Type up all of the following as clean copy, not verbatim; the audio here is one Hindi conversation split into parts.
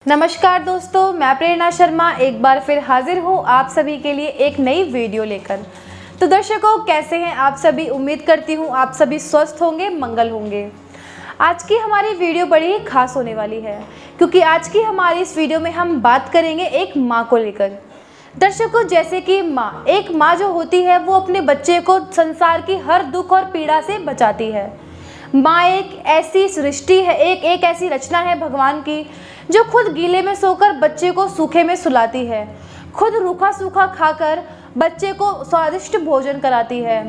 नमस्कार दोस्तों, मैं प्रेरणा शर्मा एक बार फिर हाजिर हूँ आप सभी के लिए एक नई वीडियो लेकर। तो दर्शकों, कैसे हैं आप सभी? उम्मीद करती हूँ आप सभी स्वस्थ होंगे, मंगल होंगे। आज की हमारी वीडियो बड़ी ही खास होने वाली है, क्योंकि आज की हमारी इस वीडियो में हम बात करेंगे एक माँ को लेकर। दर्शकों, जैसे कि एक माँ जो होती है वो अपने बच्चे को संसार की हर दुख और पीड़ा से बचाती है। माँ एक ऐसी सृष्टि है, एक ऐसी रचना है भगवान की, जो खुद गीले में सोकर बच्चे को सूखे में सुलाती है, खुद रूखा सूखा खाकर बच्चे को स्वादिष्ट भोजन कराती है।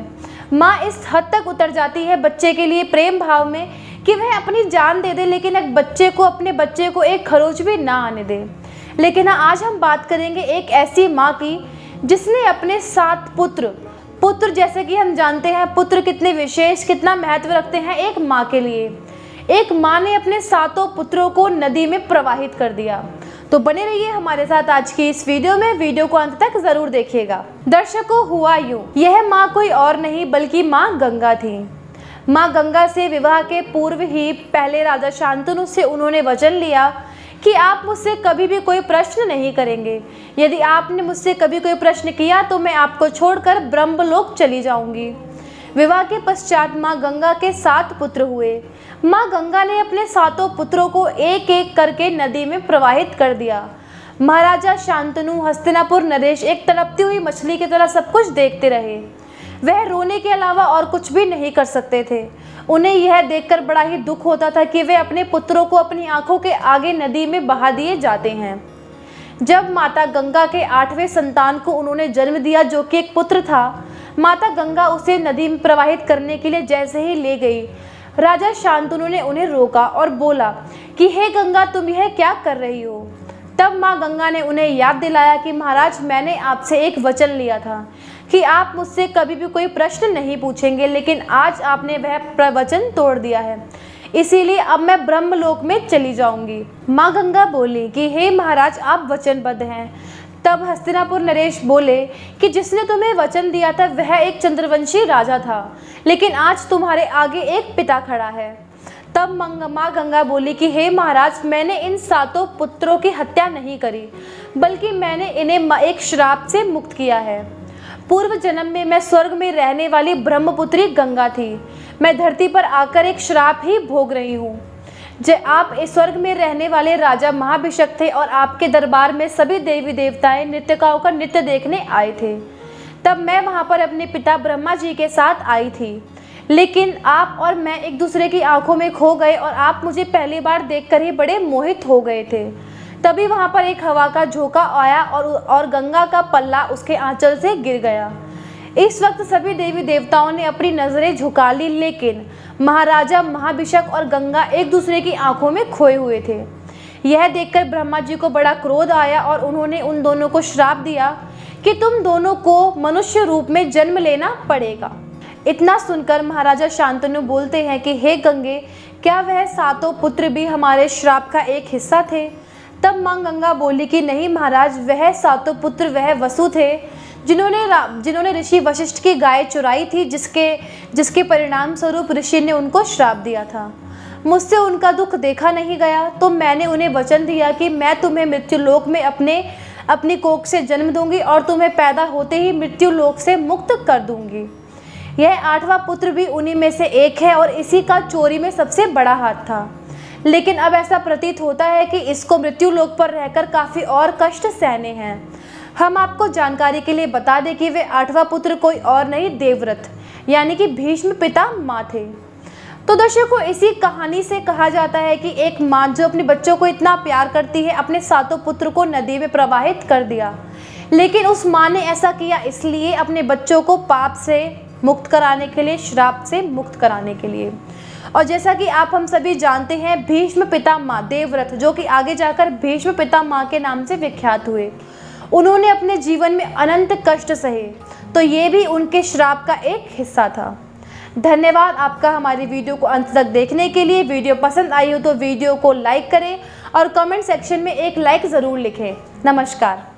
माँ इस हद तक उतर जाती है बच्चे के लिए प्रेम भाव में कि वह अपनी जान दे दे, लेकिन अपने बच्चे को एक खरोच भी ना आने दे। लेकिन आज हम बात करेंगे एक ऐसी माँ की जिसने अपने 7 पुत्र, जैसे कि हम जानते हैं पुत्र कितने विशेष, कितना महत्व रखते हैं एक माँ के लिए। एक माँ ने अपने 7 पुत्रों को नदी में प्रवाहित कर दिया। तो बने रहिए हमारे साथ आज की इस वीडियो में, वीडियो को अंत तक जरूर देखिएगा। दर्शकों, हुआ यूं, यह माँ कोई और नहीं बल्कि माँ गंगा थी। माँ गंगा से विवाह के पूर्व ही पहले राजा शांतनु से उन्होंने वचन लिया कि आप मुझसे कभी भी कोई प्रश्न नहीं करेंगे। यदि आपने मुझसे कभी कोई प्रश्न किया तो मैं आपको छोड़कर ब्रह्मलोक चली जाऊंगी। विवाह के पश्चात माँ गंगा के 7 पुत्र हुए। माँ गंगा ने अपने 7 पुत्रों को एक एक करके नदी में प्रवाहित कर दिया। महाराजा शांतनु, हस्तिनापुर नरेश एक तड़पती हुई मछली की तरह सब कुछ देखते रहे। वह रोने के अलावा और कुछ भी नहीं कर सकते थे। उन्हें यह देखकर बड़ा ही दुख होता था कि वे अपने पुत्रों को अपनी आंखों के आगे नदी में बहा दिए जाते हैं। जब माता गंगा के 8वें संतान को उन्होंने जन्म दिया, जो कि एक पुत्र था, माता गंगा उसे नदी में प्रवाहित करने के लिए जैसे ही ले गई, राजा शांतनु ने उन्हें रोका और बोला कि हे गंगा, तुम यह क्या कर रही हो? तब माँ गंगा ने उन्हें याद दिलाया कि महाराज, मैंने आपसे एक वचन लिया था कि आप मुझसे कभी भी कोई प्रश्न नहीं पूछेंगे, लेकिन आज आपने वह प्रवचन तोड़ दिया है, इसीलिए अब मैं ब्रह्मलोक में चली जाऊंगी। माँ गंगा बोली कि हे महाराज, आप वचनबद्ध हैं। तब हस्तिनापुर नरेश बोले कि जिसने तुम्हें वचन दिया था वह एक चंद्रवंशी राजा था, लेकिन आज तुम्हारे आगे एक पिता खड़ा है। तब माँ गंगा बोली कि हे महाराज, मैंने इन 7 पुत्रों की हत्या नहीं करी, बल्कि मैंने इन्हें एक श्राप से मुक्त किया है। पूर्व जन्म में मैं स्वर्ग में रहने वाली ब्रह्मपुत्री गंगा थी। मैं धरती पर आकर एक श्राप ही भोग रही हूँ। आप इस स्वर्ग में रहने वाले राजा महाभिषक थे और आपके दरबार में सभी देवी देवताएं नृत्यकाओं का नृत्य देखने आए थे। तब मैं वहाँ पर अपने पिता ब्रह्मा जी के साथ आई थी, लेकिन आप और मैं एक दूसरे की आंखों में खो गए और आप मुझे पहली बार देखकर ही बड़े मोहित हो गए थे। तभी वहाँ पर एक हवा का झोंका आया और गंगा का पल्ला उसके आंचल से गिर गया। इस वक्त सभी देवी देवताओं ने अपनी नजरें झुका ली, लेकिन महाराजा महाभिषक और गंगा एक दूसरे की आंखों में खोए हुए थे। यह देखकर ब्रह्मा जी को बड़ा क्रोध आया और उन्होंने उन दोनों को श्राप दिया कि तुम दोनों को मनुष्य रूप में जन्म लेना पड़ेगा। इतना सुनकर महाराजा शांतनु बोलते हैं कि हे गंगे, क्या वह 7 पुत्र भी हमारे श्राप का एक हिस्सा थे? तब माँ गंगा बोली कि नहीं महाराज, वह 7 पुत्र वह वसु थे जिन्होंने ऋषि वशिष्ठ की गाय चुराई थी, जिसके परिणाम स्वरूप ऋषि ने उनको श्राप दिया था। मुझसे उनका दुख देखा नहीं गया, तो मैंने उन्हें वचन दिया कि मैं तुम्हें मृत्युलोक में अपनी कोख से जन्म दूंगी और तुम्हें पैदा होते ही मृत्युलोक से मुक्त कर दूंगी। यह 8वां पुत्र भी उन्हीं में से एक है और इसी का चोरी में सबसे बड़ा हाथ था। लेकिन अब ऐसा प्रतीत होता है कि इसको मृत्युलोक पर रहकर काफ़ी और कष्ट सहने हैं। हम आपको जानकारी के लिए बता दें कि वे 8वां पुत्र कोई और नहीं, देवव्रत यानी कि भीष्म पिता माँ थे। तो दर्शकों, इसी कहानी से कहा जाता है कि एक माँ जो अपने बच्चों को इतना प्यार करती है, अपने 7 पुत्र को नदी में प्रवाहित कर दिया। लेकिन उस माँ ने ऐसा किया इसलिए अपने बच्चों को पाप से मुक्त कराने के लिए, श्राप से मुक्त कराने के लिए। और जैसा कि हम सभी जानते हैं, भीष्म पितामह देवव्रत, जो कि आगे जाकर भीष्म पितामह के नाम से विख्यात हुए, उन्होंने अपने जीवन में अनंत कष्ट सहे, तो ये भी उनके श्राप का एक हिस्सा था। धन्यवाद आपका हमारी वीडियो को अंत तक देखने के लिए। वीडियो पसंद आई हो तो वीडियो को लाइक करें और कमेंट सेक्शन में एक लाइक ज़रूर लिखें। नमस्कार।